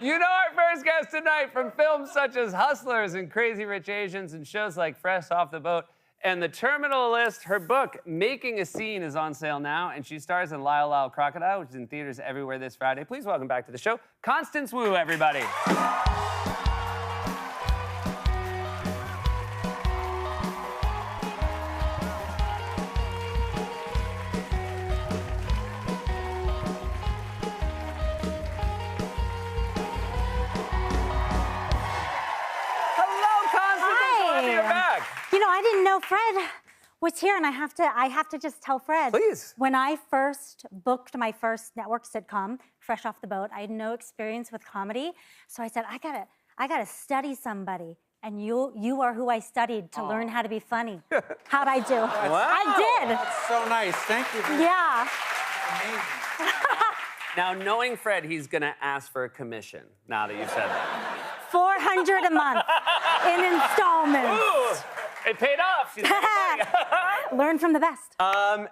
You know our first guest tonight from films such as Hustlers and Crazy Rich Asians and shows like Fresh Off the Boat and The Terminal List. Her book, Making a Scene, is on sale now, and she stars in Lyle Lyle Crocodile, which is in theaters everywhere this Friday. Please welcome back to the show, Constance Wu, everybody. I didn't know Fred was here, and I have to just tell Fred. Please. When I first booked my first network sitcom, Fresh Off the Boat, I had no experience with comedy, so I said, I gotta study somebody, and you are who I studied to learn how to be funny. How'd I do? Wow. I did. That's so nice. Thank you. Yeah. Amazing. Now, knowing Fred, he's gonna ask for a commission, now that you've said that. $400 a month in installments. Ooh, it paid off. Learn from the best.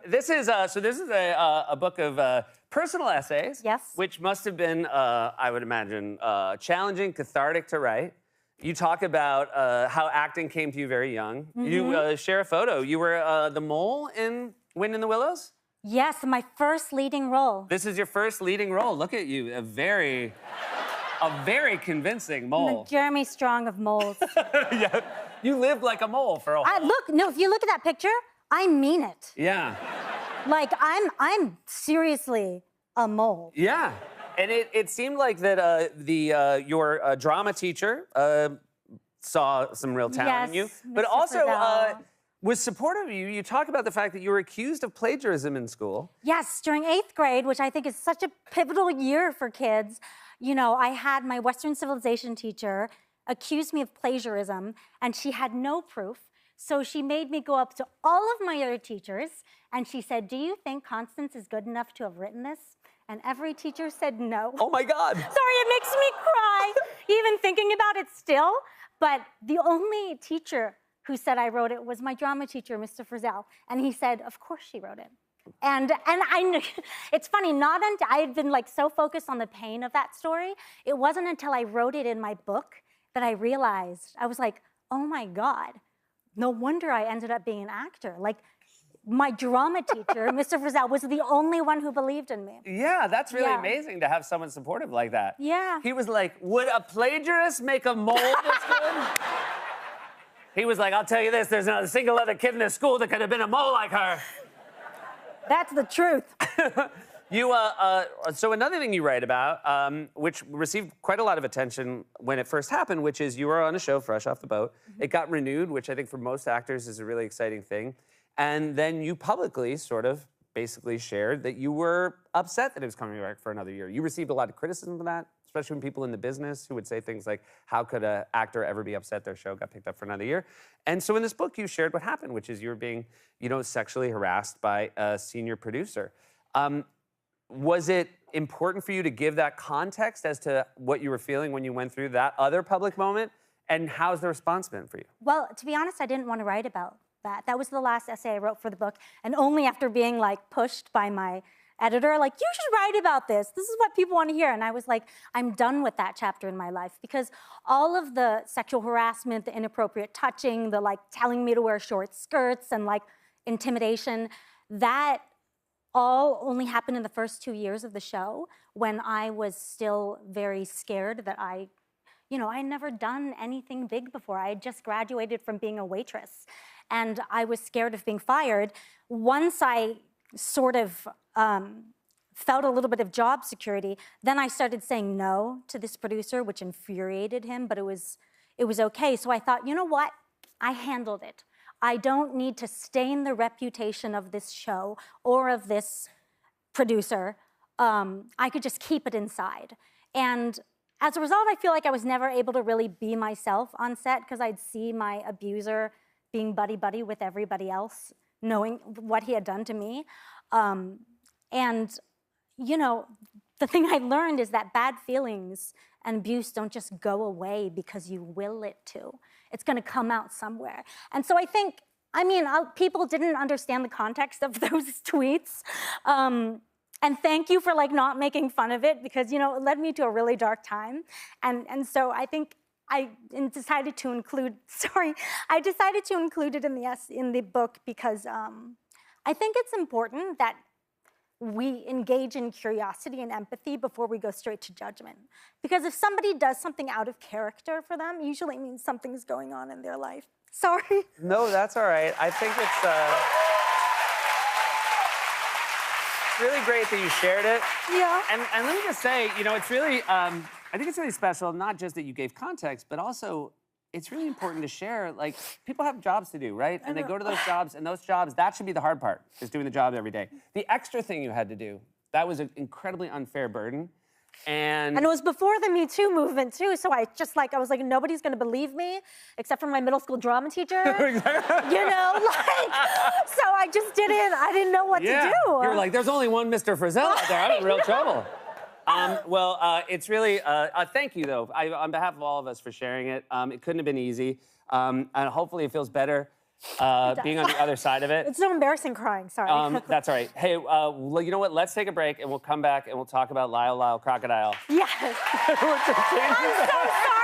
This is a book of personal essays. Yes. Which must have been, I would imagine, challenging, cathartic to write. You talk about how acting came to you very young. Mm-hmm. You share a photo. You were the mole in Wind in the Willows? Yes, my first leading role. This is your first leading role. Look at you, a very convincing mole. The Jeremy Strong of moles. Yeah, you lived like a mole for a whole. If you look at that picture, I mean it. Yeah. Like, I'm seriously a mole. Yeah, and it seemed like that your drama teacher saw some real talent in you, but Mr. also Frizzell. was supportive of you. You talk about the fact that you were accused of plagiarism in school. Yes, during 8th grade, which I think is such a pivotal year for kids, you know, I had my Western civilization teacher accuse me of plagiarism, and she had no proof. So she made me go up to all of my other teachers, and she said, "Do you think Constance is good enough to have written this?" And every teacher said no. Oh my God. Sorry, it makes me cry, even thinking about it still. But the only teacher who said I wrote it was my drama teacher, Mr. Frizzell. And he said, of course she wrote it. And I knew, it's funny, I had been like so focused on the pain of that story. It wasn't until I wrote it in my book that I realized, I was like, oh my God, no wonder I ended up being an actor. Like, my drama teacher, Mr. Frizzell, was the only one who believed in me. Yeah, that's really amazing to have someone supportive like that. Yeah. He was like, would a plagiarist make a mole this good? He was like, I'll tell you this, there's not a single other kid in this school that could have been a mole like her. That's the truth. So another thing you write about, which received quite a lot of attention when it first happened, which is you were on a show, Fresh Off the Boat. Mm-hmm. It got renewed, which I think for most actors is a really exciting thing. And then you publicly sort of basically shared that you were upset that it was coming back for another year. You received a lot of criticism for that, especially from people in the business who would say things like, how could an actor ever be upset their show got picked up for another year? And so in this book, you shared what happened, which is you were being, sexually harassed by a senior producer. Was it important for you to give that context as to what you were feeling when you went through that other public moment? And how's the response been for you? Well, to be honest, I didn't want to write about that. That was the last essay I wrote for the book, and only after being like pushed by my editor, like, you should write about this. This is what people want to hear. And I was like, I'm done with that chapter in my life, because all of the sexual harassment, the inappropriate touching, the like telling me to wear short skirts and like intimidation, that all only happened in the first 2 years of the show, when I was still very scared that I had never done anything big before. I had just graduated from being a waitress, and I was scared of being fired. Once I sort of felt a little bit of job security, then I started saying no to this producer, which infuriated him, but it was okay. So I thought, you know what? I handled it. I don't need to stain the reputation of this show or of this producer. I could just keep it inside. And as a result, I feel like I was never able to really be myself on set, because I'd see my abuser being buddy-buddy with everybody else, knowing what he had done to me. And, the thing I learned is that bad feelings and abuse don't just go away because you will it to. It's going to come out somewhere. And so I think, people didn't understand the context of those tweets. And thank you for like not making fun of it because, you know, it led me to a really dark time. And so I think I decided to include, I decided to include it in the book because I think it's important that we engage in curiosity and empathy before we go straight to judgment. Because if somebody does something out of character for them, usually it means something's going on in their life. Sorry. No, that's all right. I think it's really great that you shared it. Yeah. And let me just say, you know, it's really, I think it's really special, not just that you gave context, but also it's really important to share, like, people have jobs to do, right? And they go to those jobs, and those jobs, that should be the hard part, is doing the job every day. The extra thing you had to do, that was an incredibly unfair burden. And it was before the Me Too movement, too, so I was like, nobody's gonna believe me, except for my middle school drama teacher. You know, like, so I just I didn't know what to do. You were like, there's only one Mr. Frizzell out there, I'm in real trouble. It's really, thank you, though, on behalf of all of us for sharing it. It couldn't have been easy, and hopefully it feels better being on the other side of it. It's so embarrassing crying, sorry. That's all right. Hey, well, you know what? Let's take a break, and we'll come back, and we'll talk about Lyle Crocodile. Yes. I'm so sorry.